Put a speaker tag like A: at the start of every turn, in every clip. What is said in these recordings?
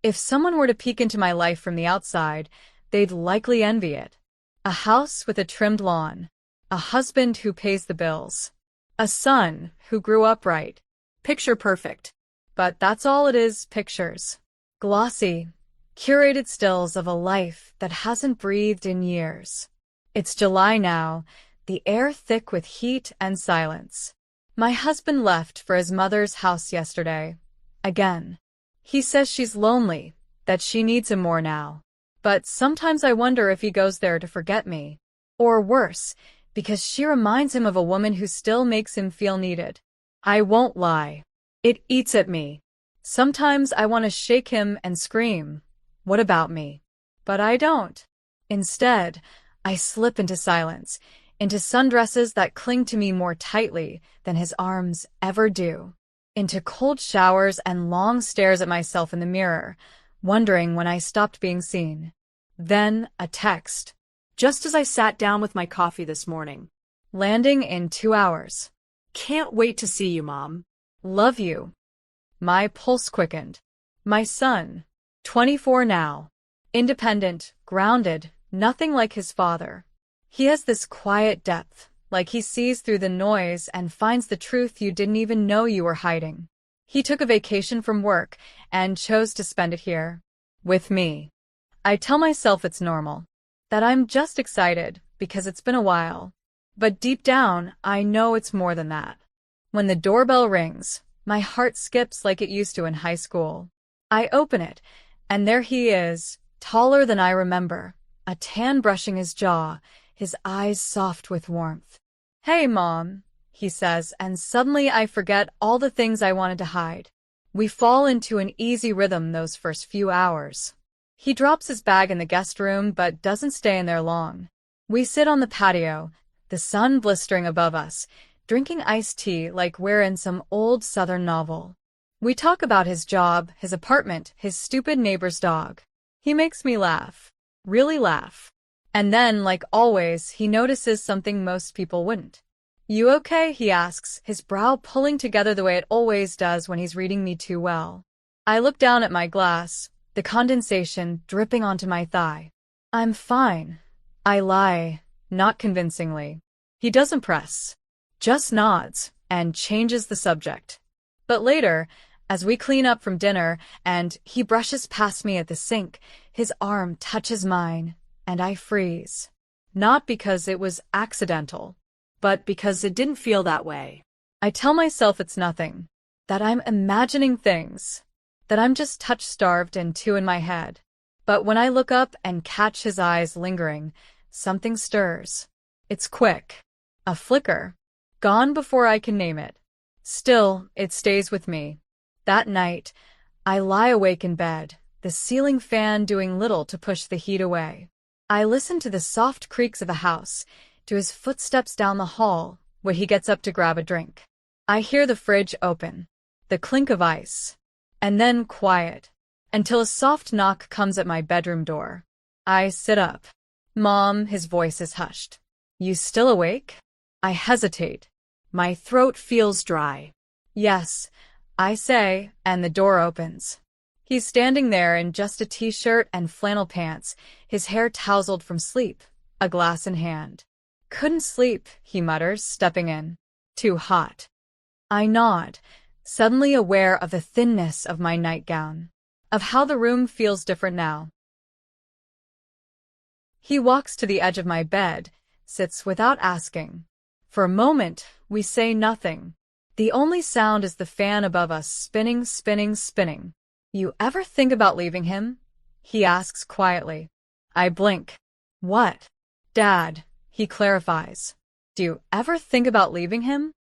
A: If someone were to peek into my life from the outside, they'd likely envy it. A house with a trimmed lawn. A husband who pays the bills. A son who grew up right. Picture perfect. But that's all it is, pictures. Glossy, curated stills of a life that hasn't breathed in years. It's July now, the air thick with heat and silence. My husband left for his mother's house yesterday. Again. He says she's lonely, that she needs him more now. But sometimes I wonder if he goes there to forget me. Or worse, because she reminds him of a woman who still makes him feel needed. I won't lie. It eats at me. Sometimes I want to shake him and scream, "What about me?" But I don't. Instead, I slip into silence, into sundresses that cling to me more tightly than his arms ever do, into cold showers and long stares at myself in the mirror, wondering when I stopped being seen. Then a text.
B: Just as I sat down with my coffee this morning.
A: Landing in 2 hours.
B: Can't wait to see you, Mom.
A: Love you. My pulse quickened. My son, 24 now. Independent, grounded, nothing like his father. He has this quiet depth, like he sees through the noise and finds the truth you didn't even know you were hiding. He took a vacation from work and chose to spend it here. With me. I tell myself it's normal. That I'm just excited because it's been a while. But deep down, I know it's more than that. When the doorbell rings, my heart skips like it used to in high school. I open it, and there he is, taller than I remember, a tan brushing his jaw, his eyes soft with warmth. "Hey, Mom," he says, and suddenly I forget all the things I wanted to hide. We fall into an easy rhythm those first few hours. He drops his bag in the guest room but doesn't stay in there long. We sit on the patio, the sun blistering above us, drinking iced tea like we're in some old Southern novel. We talk about his job, his apartment, his stupid neighbor's dog. He makes me laugh. Really laugh. And then, like always, he notices something most people wouldn't. "You okay?" he asks, his brow pulling together the way it always does when he's reading me too well. I look down at my glass, the condensation dripping onto my thigh. "I'm fine." I lie, not convincingly. He doesn't press, just nods, and changes the subject. But later, as we clean up from dinner and he brushes past me at the sink, his arm touches mine, and I freeze. Not because it was accidental,
B: But because it didn't feel that way.
A: I tell myself it's nothing, that I'm imagining things, that I'm just touch-starved and too in my head. But when I look up and catch his eyes lingering, something stirs. It's quick. A flicker. Gone before I can name it. Still, it stays with me. That night, I lie awake in bed, the ceiling fan doing little to push the heat away. I listen to the soft creaks of the house, to his footsteps down the hall, where he gets up to grab a drink. I hear the fridge open, the clink of ice, and then quiet, until a soft knock comes at my bedroom door. I sit up. "Mom," his voice is hushed. "You still awake?" I hesitate. My throat feels dry. "Yes," I say, and the door opens. He's standing there in just a t-shirt and flannel pants, his hair tousled from sleep, a glass in hand. "Couldn't sleep," he mutters, stepping in. "Too hot." I nod, suddenly aware of the thinness of my nightgown, of how the room feels different now. He walks to the edge of my bed, sits without asking. For a moment, we say nothing. The only sound is the fan above us spinning, spinning, spinning. "You ever think about leaving him?" he asks quietly. I blink. "What?" "Dad," he clarifies. "Do you ever think about leaving him?"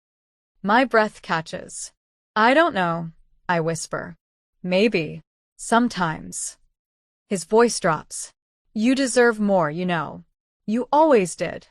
A: My breath catches. "I don't know," I whisper. "Maybe. Sometimes." His voice drops. "You deserve more, you know. You always did."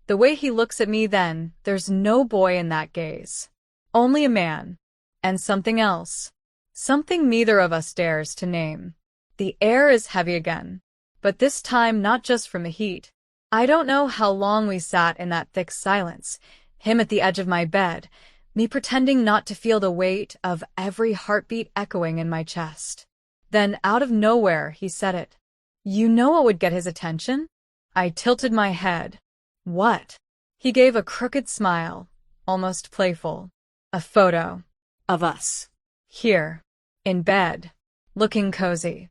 A: The way he looks at me then, there's no boy in that gaze. Only a man. And something else. Something neither of us dares to name. The air is heavy again. But this time not just from the heat. I don't know how long we sat in that thick silence, him at the edge of my bed, me pretending not to feel the weight of every heartbeat echoing in my chest. Then out of nowhere, he said it. You know what would get his attention? I tilted my head. What? He gave a crooked smile, almost playful. A photo.
B: Of us.
A: Here. In bed. Looking cozy.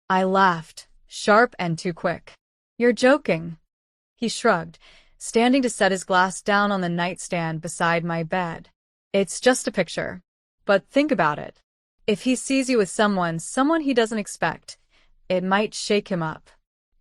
A: I laughed, sharp and too quick. You're joking. He shrugged, standing to set his glass down on the nightstand beside my bed. It's just a picture. But think about it. If he sees you with someone he doesn't expect, it might shake him up.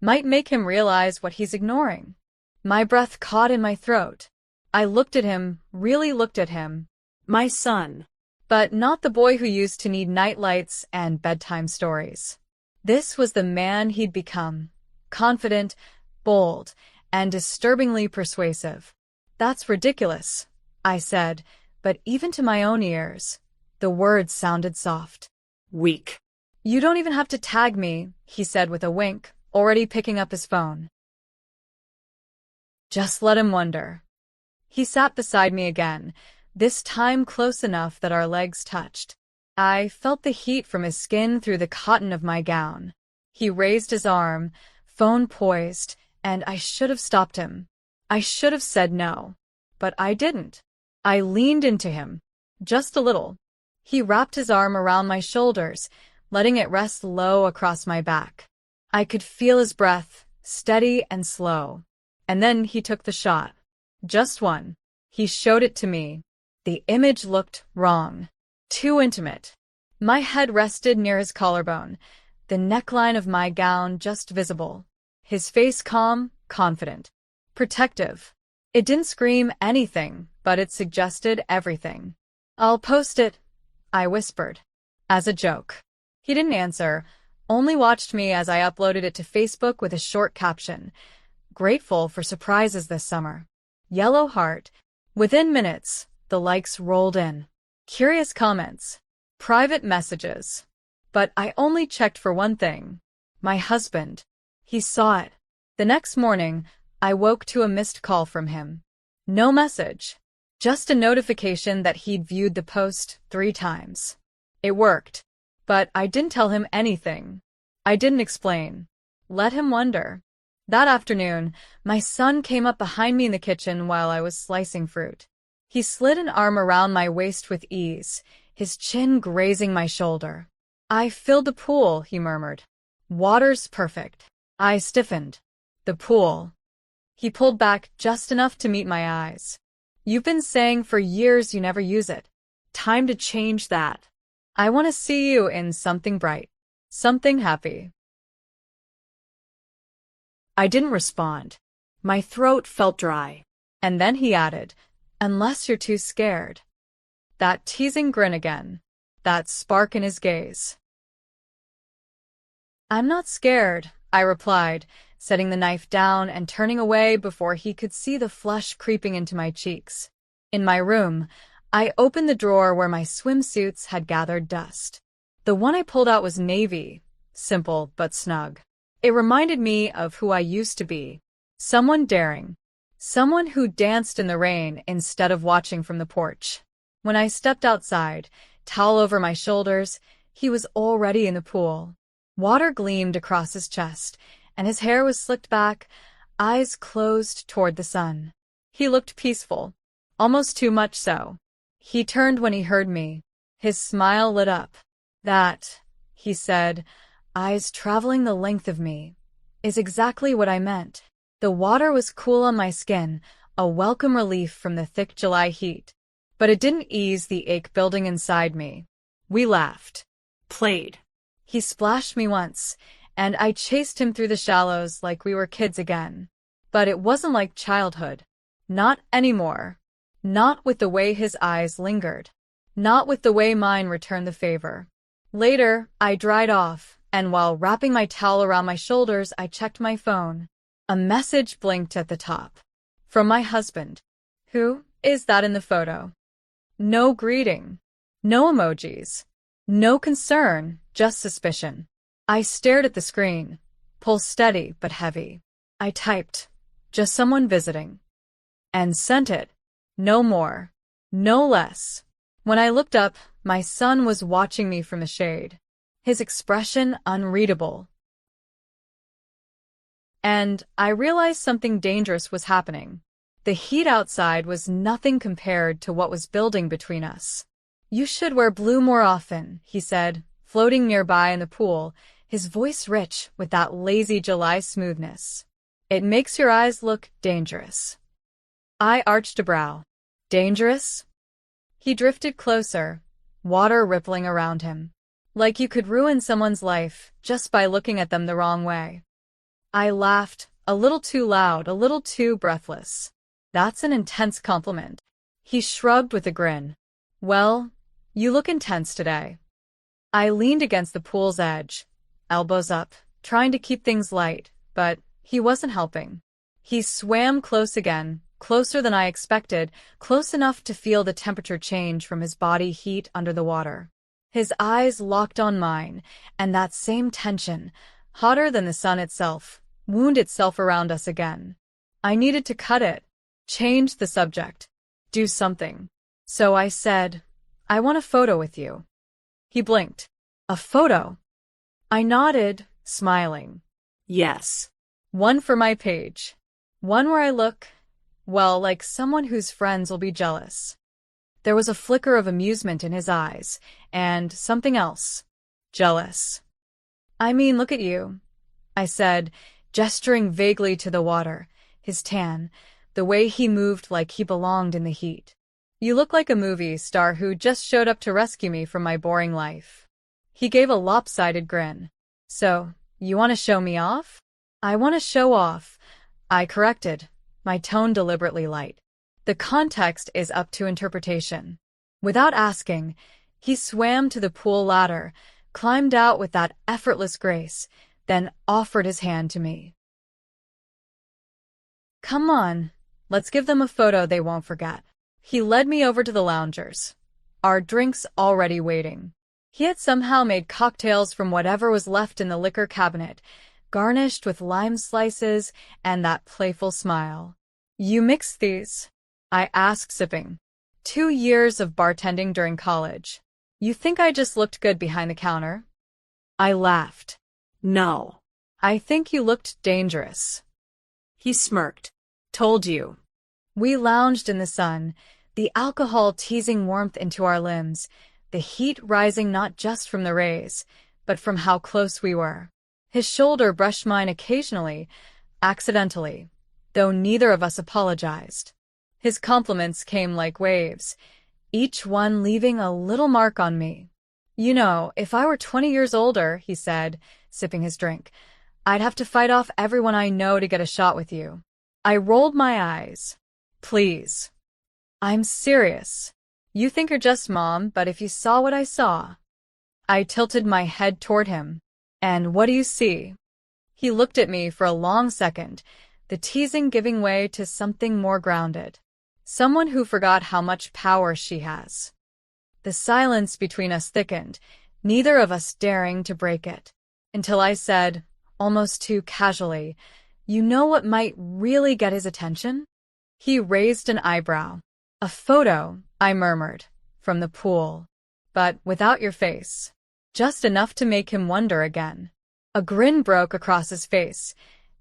A: Might make him realize what he's ignoring. My breath caught in my throat. I looked at him, really looked at him.
B: My son.
A: But not the boy who used to need nightlights and bedtime stories. This was the man he'd become. Confident, bold, and disturbingly persuasive. That's ridiculous, I said, but even to my own ears, the words sounded soft.
B: Weak.
A: You don't even have to tag me, he said with a wink, already picking up his phone. Just let him wonder. He sat beside me again, this time close enough that our legs touched. I felt the heat from his skin through the cotton of my gown. He raised his arm, phone poised, and I should have stopped him. I should have said no. But I didn't. I leaned into him. Just a little. He wrapped his arm around my shoulders, letting it rest low across my back. I could feel his breath, steady and slow. And then he took the shot. Just one. He showed it to me. The image looked wrong. Too intimate. My head rested near his collarbone, the neckline of my gown just visible. His face calm, confident. Protective. It didn't scream anything, but it suggested everything. I'll post it, I whispered. As a joke. He didn't answer, only watched me as I uploaded it to Facebook with a short caption. Grateful for surprises this summer. Yellow heart. Within minutes, the likes rolled in. Curious comments. Private messages. But I only checked for one thing. My husband. He saw it. The next morning, I woke to a missed call from him. No message. Just a notification that he'd viewed the post 3 times. It worked. But I didn't tell him anything. I didn't explain. Let him wonder. That afternoon, my son came up behind me in the kitchen while I was slicing fruit. He slid an arm around my waist with ease, his chin grazing my shoulder. I filled the pool, he murmured. Water's perfect. I stiffened. The pool. He pulled back just enough to meet my eyes. You've been saying for years you never use it. Time to change that. I want to see you in something bright. Something happy.
B: I didn't respond. My throat felt dry.
A: And then he added, unless you're too scared. That teasing grin again. That spark in his gaze. I'm not scared, I replied, setting the knife down and turning away before he could see the flush creeping into my cheeks. In my room, I opened the drawer where my swimsuits had gathered dust. The one I pulled out was navy, simple but snug. It reminded me of who I used to be. Someone daring. Someone who danced in the rain instead of watching from the porch. When I stepped outside, towel over my shoulders, he was already in the pool. Water gleamed across his chest, and his hair was slicked back, eyes closed toward the sun. He looked peaceful, almost too much so. He turned when he heard me. His smile lit up. That, he said, eyes traveling the length of me, is exactly what I meant. The water was cool on my skin, a welcome relief from the thick July heat. But it didn't ease the ache building inside me. We laughed.
B: Played.
A: He splashed me once, and I chased him through the shallows like we were kids again. But it wasn't like childhood. Not anymore. Not with the way his eyes lingered. Not with the way mine returned the favor. Later, I dried off, and while wrapping my towel around my shoulders, I checked my phone. A message blinked at the top. From my husband. Who is that in the photo? No greeting. No emojis. No concern, just suspicion. I stared at the screen, pulse steady but heavy. I typed, just someone visiting. And sent it. No more. No less. When I looked up, my son was watching me from the shade. his expression unreadable. And I realized something dangerous was happening. The heat outside was nothing compared to what was building between us. "You should wear blue more often," he said, floating nearby in the pool, his voice rich with that lazy July smoothness. "It makes your eyes look dangerous." I arched a brow. Dangerous? He drifted closer, water rippling around him. Like you could ruin someone's life just by looking at them the wrong way. I laughed, a little too loud, a little too breathless. "That's an intense compliment." He shrugged with a grin. "Well, you look intense today." I leaned against the pool's edge, elbows up, trying to keep things light, but he wasn't helping. He swam close again, closer than I expected, close enough to feel the temperature change from his body heat under the water. His eyes locked on mine, and that same tension, hotter than the sun itself, wound itself around us again. I needed to cut it, change the subject, do something. So I said, "I want a photo with you." He blinked. "A photo?" I nodded, smiling.
B: "Yes."
A: "One for my page. One where I look, well, like someone whose friends will be jealous." There was a flicker of amusement in his eyes, and something else. Jealous. "I mean, look at you," I said, gesturing vaguely to the water, his tan, the way he moved like he belonged in the heat. "You look like a movie star who just showed up to rescue me from my boring life." He gave a lopsided grin. "So, you want to show me off?" "I want to show off," I corrected, my tone deliberately light. "The context is up to interpretation." Without asking, he swam to the pool ladder, climbed out with that effortless grace, then offered his hand to me. "Come on, let's give them a photo they won't forget." He led me over to the loungers, our drinks already waiting. He had somehow made cocktails from whatever was left in the liquor cabinet, garnished with lime slices and that playful smile. "You mix these?" I asked, sipping. 2 years of bartending during college. "You think I just looked good behind the counter?" I laughed.
B: "No."
A: "I think you looked dangerous."
B: He smirked. "Told you."
A: We lounged in the sun, the alcohol teasing warmth into our limbs, the heat rising not just from the rays, but from how close we were. His shoulder brushed mine occasionally, accidentally, though neither of us apologized. His compliments came like waves, each one leaving a little mark on me. "You know, if I were 20 years older," he said, sipping his drink, "I'd have to fight off everyone I know to get a shot with you." I rolled my eyes. "Please." "I'm serious. You think you're just mom, but if you saw what I saw." I tilted my head toward him. "And what do you see?" He looked at me for a long second, the teasing giving way to something more grounded. Someone who forgot how much power she has. The silence between us thickened, neither of us daring to break it, until I said, almost too casually, "You know what might really get his attention?" He raised an eyebrow. "A photo," I murmured, "from the pool. But without your face. Just enough to make him wonder again." A grin broke across his face,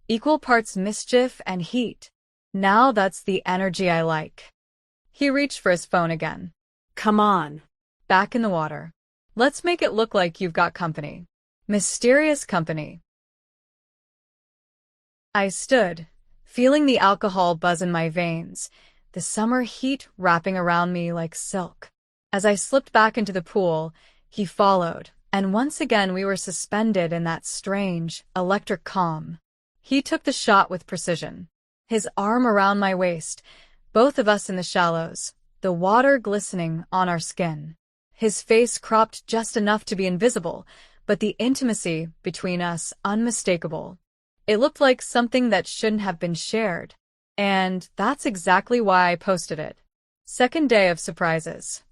A: equal parts mischief and heat. "Now that's the energy I like." He reached for his phone again.
B: "Come on."
A: Back in the water. "Let's make it look like you've got company." Mysterious company. I stood, feeling the alcohol buzz in my veins, the summer heat wrapping around me like silk. As I slipped back into the pool, he followed, and once again we were suspended in that strange, electric calm. He took the shot with precision, his arm around my waist, both of us in the shallows, the water glistening on our skin. His face cropped just enough to be invisible, but the intimacy between us unmistakable. It looked like something that shouldn't have been shared. And that's exactly why I posted it. Second day of surprises.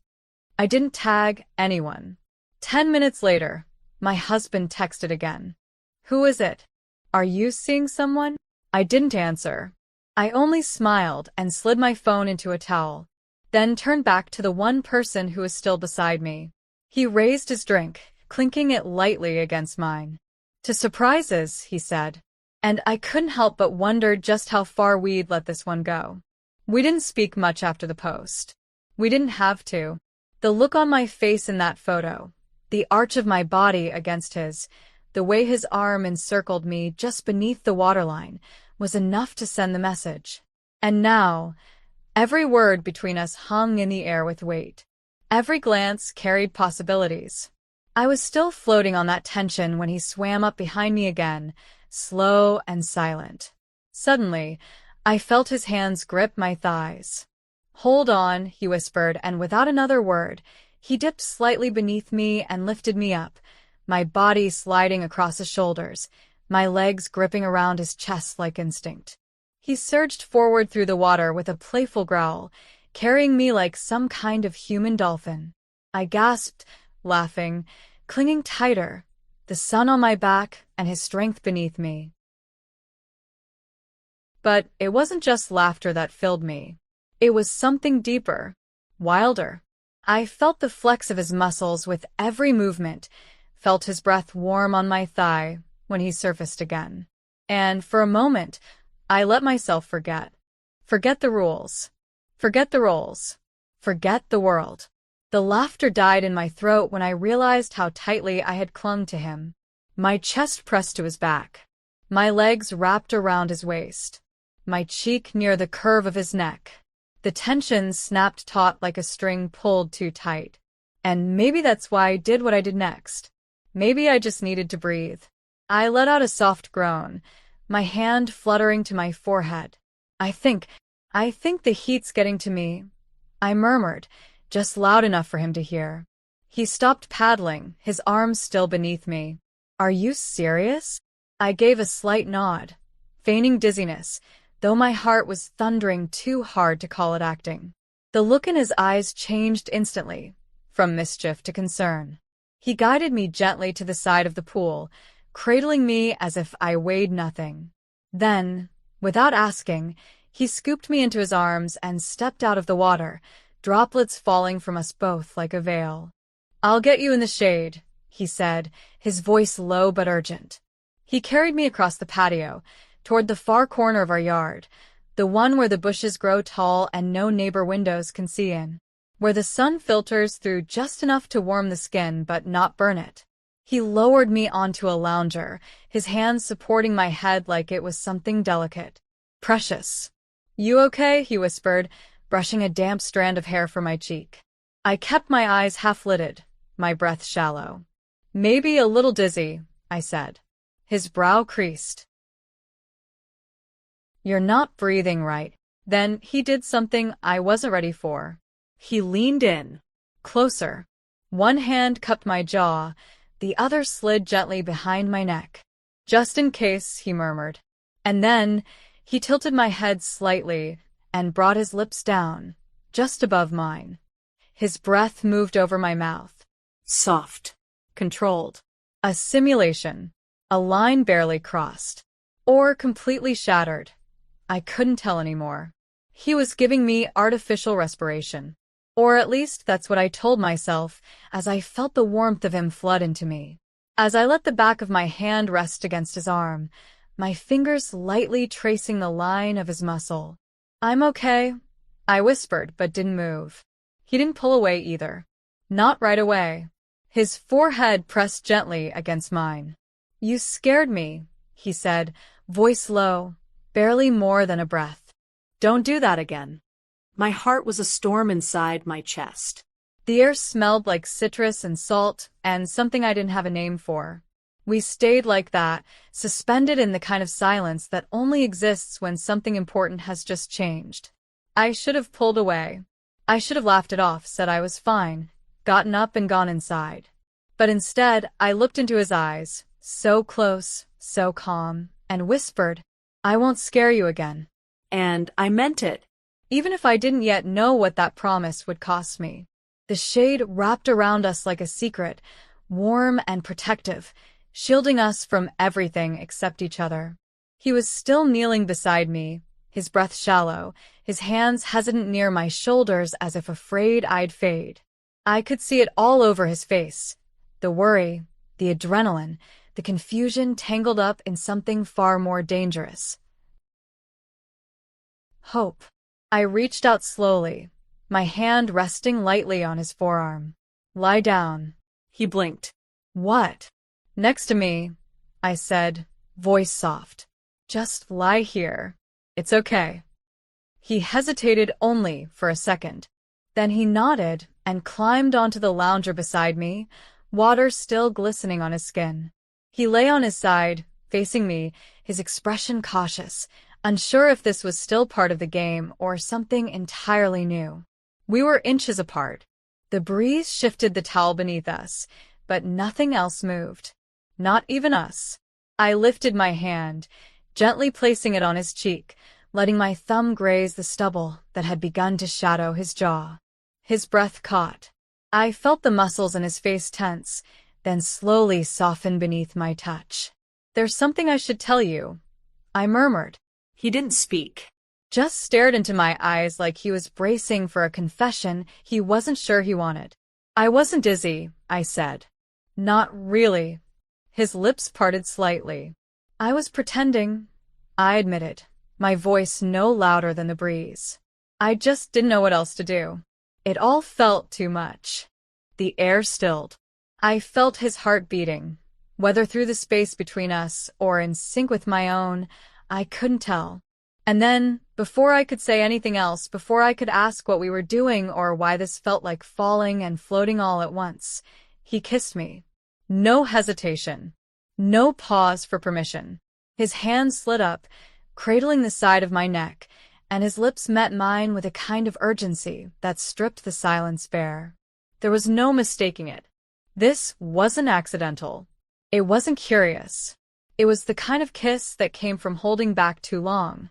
A: I didn't tag anyone. 10 minutes later, my husband texted again. "Who is it? Are you seeing someone?" I didn't answer. I only smiled and slid my phone into a towel, then turned back to the one person who was still beside me. He raised his drink, clinking it lightly against mine. "To surprises," he said. And I couldn't help but wonder just how far we'd let this one go. We didn't speak much after the post. We didn't have to. The look on my face in that photo, the arch of my body against his, the way his arm encircled me just beneath the waterline, was enough to send the message. And now, every word between us hung in the air with weight. Every glance carried possibilities. I was still floating on that tension when he swam up behind me again, slow and silent. Suddenly, I felt his hands grip my thighs. "Hold on," he whispered, and without another word, he dipped slightly beneath me and lifted me up, my body sliding across his shoulders, my legs gripping around his chest like instinct. He surged forward through the water with a playful growl, carrying me like some kind of human dolphin. I gasped, laughing, clinging tighter, the sun on my back and his strength beneath me. But it wasn't just laughter that filled me. It was something deeper, wilder. I felt the flex of his muscles with every movement, felt his breath warm on my thigh when he surfaced again. And for a moment, I let myself forget. Forget the rules. Forget the roles. Forget the world. The laughter died in my throat when I realized how tightly I had clung to him. My chest pressed to his back. My legs wrapped around his waist. My cheek near the curve of his neck. The tension snapped taut like a string pulled too tight. And maybe that's why I did what I did next. Maybe I just needed to breathe. I let out a soft groan, my hand fluttering to my forehead. I think the heat's getting to me," I murmured, just loud enough for him to hear. He stopped paddling, his arms still beneath me. "Are you serious?" I gave a slight nod, feigning dizziness, though my heart was thundering too hard to call it acting. The look in his eyes changed instantly, from mischief to concern. He guided me gently to the side of the pool, cradling me as if I weighed nothing. Then, without asking, he scooped me into his arms and stepped out of the water, droplets falling from us both like a veil. "I'll get you in the shade," he said, his voice low but urgent. He carried me across the patio, toward the far corner of our yard, the one where the bushes grow tall and no neighbor windows can see in, where the sun filters through just enough to warm the skin but not burn it. He lowered me onto a lounger, his hands supporting my head like it was something delicate. "Precious. You okay?" he whispered, brushing a damp strand of hair from my cheek. I kept my eyes half-lidded, my breath shallow. "Maybe a little dizzy," I said. His brow creased. "You're not breathing right." Then he did something I wasn't ready for. He leaned in, closer. One hand cupped my jaw, the other slid gently behind my neck. "Just in case," he murmured. And then he tilted my head slightly and brought his lips down, just above mine. His breath moved over my mouth. Soft, controlled. A simulation. A line barely crossed. Or completely shattered. I couldn't tell anymore. He was giving me artificial respiration. Or at least that's what I told myself as I felt the warmth of him flood into me. As I let the back of my hand rest against his arm, my fingers lightly tracing the line of his muscle. "I'm okay," I whispered, but didn't move. He didn't pull away either. Not right away. His forehead pressed gently against mine. "You scared me," he said, voice low, barely more than a breath. "Don't do that again." My heart was a storm inside my chest. The air smelled like citrus and salt, and something I didn't have a name for. We stayed like that, suspended in the kind of silence that only exists when something important has just changed. I should have pulled away. I should have laughed it off, said I was fine, gotten up and gone inside. But instead, I looked into his eyes, so close, so calm, and whispered, "I won't scare you again." And I meant it, even if I didn't yet know what that promise would cost me. The shade wrapped around us like a secret, warm and protective, shielding us from everything except each other. He was still kneeling beside me, his breath shallow, his hands hesitant near my shoulders as if afraid I'd fade. I could see it all over his face, The worry, the adrenaline, the confusion tangled up in something far more dangerous. Hope. I reached out slowly, my hand resting lightly on his forearm. Lie down.
B: He blinked.
A: What? Next to me, I said, voice soft. Just lie here. It's okay. He hesitated only for a second. Then he nodded and climbed onto the lounger beside me, water still glistening on his skin. He lay on his side, facing me, his expression cautious, unsure if this was still part of the game or something entirely new. We were inches apart. The breeze shifted the towel beneath us, but nothing else moved. Not even us. I lifted my hand, gently placing it on his cheek, letting my thumb graze the stubble that had begun to shadow his jaw. His breath caught. I felt the muscles in his face tense, then slowly soften beneath my touch. There's something I should tell you, I murmured.
B: He didn't speak.
A: Just stared into my eyes like he was bracing for a confession he wasn't sure he wanted. I wasn't dizzy, I said. Not really. His lips parted slightly. I was pretending, I admitted, my voice no louder than the breeze. I just didn't know what else to do. It all felt too much. The air stilled. I felt his heart beating. Whether through the space between us or in sync with my own, I couldn't tell. And then, before I could say anything else, before I could ask what we were doing or why this felt like falling and floating all at once, he kissed me. No hesitation. No pause for permission. His hand slid up, cradling the side of my neck, and his lips met mine with a kind of urgency that stripped the silence bare. There was no mistaking it. This wasn't accidental. It wasn't curious. It was the kind of kiss that came from holding back too long.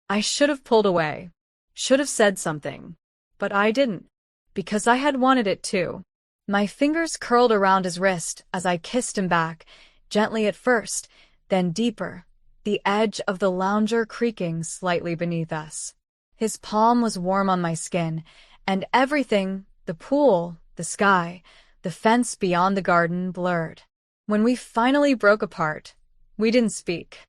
A: I should have pulled away, should have said something, but I didn't, because I had wanted it too. My fingers curled around his wrist as I kissed him back, gently at first, then deeper, the edge of the lounger creaking slightly beneath us. His palm was warm on my skin, and everything, the pool, the sky, the fence beyond the garden, blurred. When we finally broke apart, we didn't speak.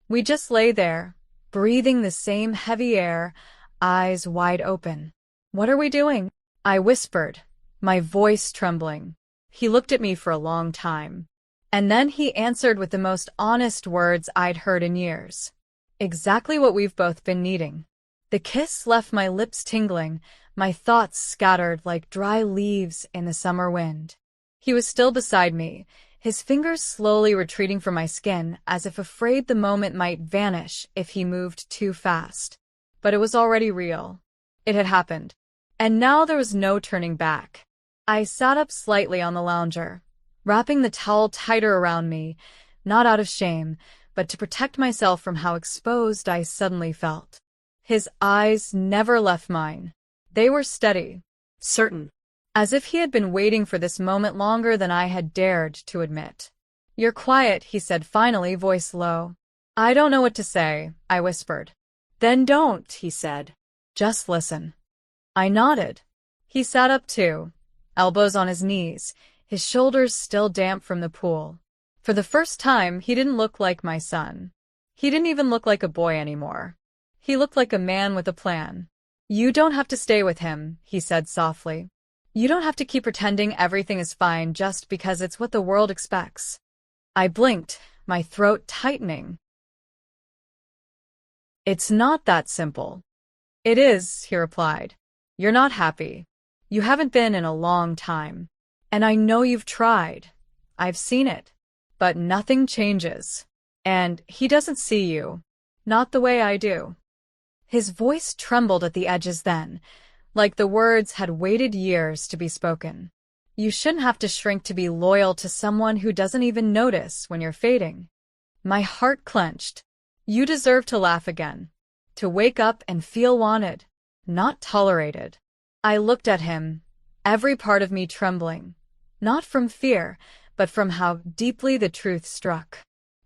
A: We just lay there, breathing the same heavy air, eyes wide open. What are we doing? I whispered, my voice trembling. He looked at me for a long time. And then he answered with the most honest words I'd heard in years. Exactly what we've both been needing. The kiss left my lips tingling, my thoughts scattered like dry leaves in the summer wind. He was still beside me, his fingers slowly retreating from my skin as if afraid the moment might vanish if he moved too fast. But it was already real. It had happened. And now there was no turning back. I sat up slightly on the lounger, wrapping the towel tighter around me, not out of shame, but to protect myself from how exposed I suddenly felt. His eyes never left mine. They were steady, certain, as if he had been waiting for this moment longer than I had dared to admit. You're quiet, he said finally, voice low. I don't know what to say, I whispered. Then don't, he said. Just listen. I nodded. He sat up too, elbows on his knees, his shoulders still damp from the pool. For the first time, he didn't look like my son. He didn't even look like a boy anymore. He looked like a man with a plan. You don't have to stay with him, he said softly. You don't have to keep pretending everything is fine just because it's what the world expects. I blinked, my throat tightening. It's not that simple. It is, he replied. You're not happy. You haven't been in a long time. And I know you've tried. I've seen it. But nothing changes. And he doesn't see you. Not the way I do. His voice trembled at the edges then, like the words had waited years to be spoken. You shouldn't have to shrink to be loyal to someone who doesn't even notice when you're fading. My heart clenched. You deserve to laugh again. To wake up and feel wanted, not tolerated. I looked at him, every part of me trembling. Not from fear, but from how deeply the truth struck.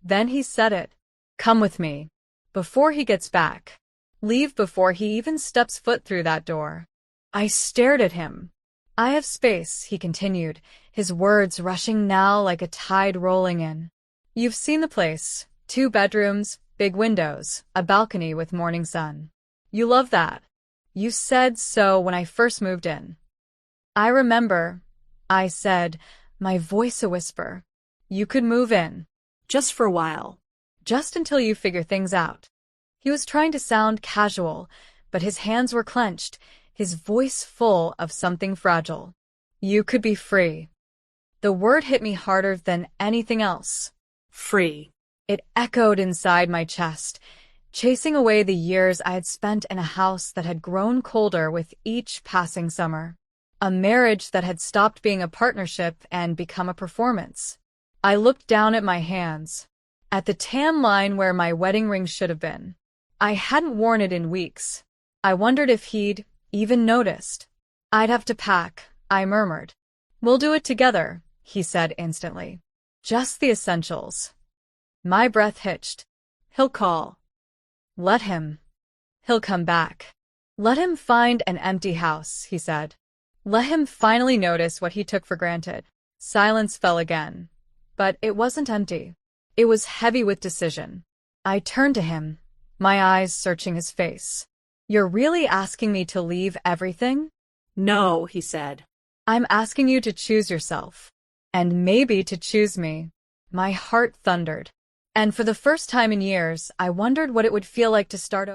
A: Then he said it. Come with me. Before he gets back. Leave before he even steps foot through that door. I stared at him. I have space, he continued, his words rushing now like a tide rolling in. You've seen the place. 2 bedrooms, big windows, a balcony with morning sun. You love that. You said so when I first moved in. I remember, I said, my voice a whisper. You could move in.
B: Just for a while.
A: Just until you figure things out. He was trying to sound casual, but his hands were clenched, his voice full of something fragile. You could be free. The word hit me harder than anything else.
B: Free.
A: It echoed inside my chest, chasing away the years I had spent in a house that had grown colder with each passing summer. A marriage that had stopped being a partnership and become a performance. I looked down at my hands, at the tan line where my wedding ring should have been. I hadn't worn it in weeks. I wondered if he'd even noticed. I'd have to pack, I murmured. We'll do it together, he said instantly. Just the essentials. My breath hitched. He'll call. Let him. He'll come back. Let him find an empty house, he said. Let him finally notice what he took for granted. Silence fell again. But it wasn't empty. It was heavy with decision. I turned to him, my eyes searching his face. You're really asking me to leave everything?
B: No, he said.
A: I'm asking you to choose yourself. And maybe to choose me. My heart thundered. And for the first time in years, I wondered what it would feel like to start over.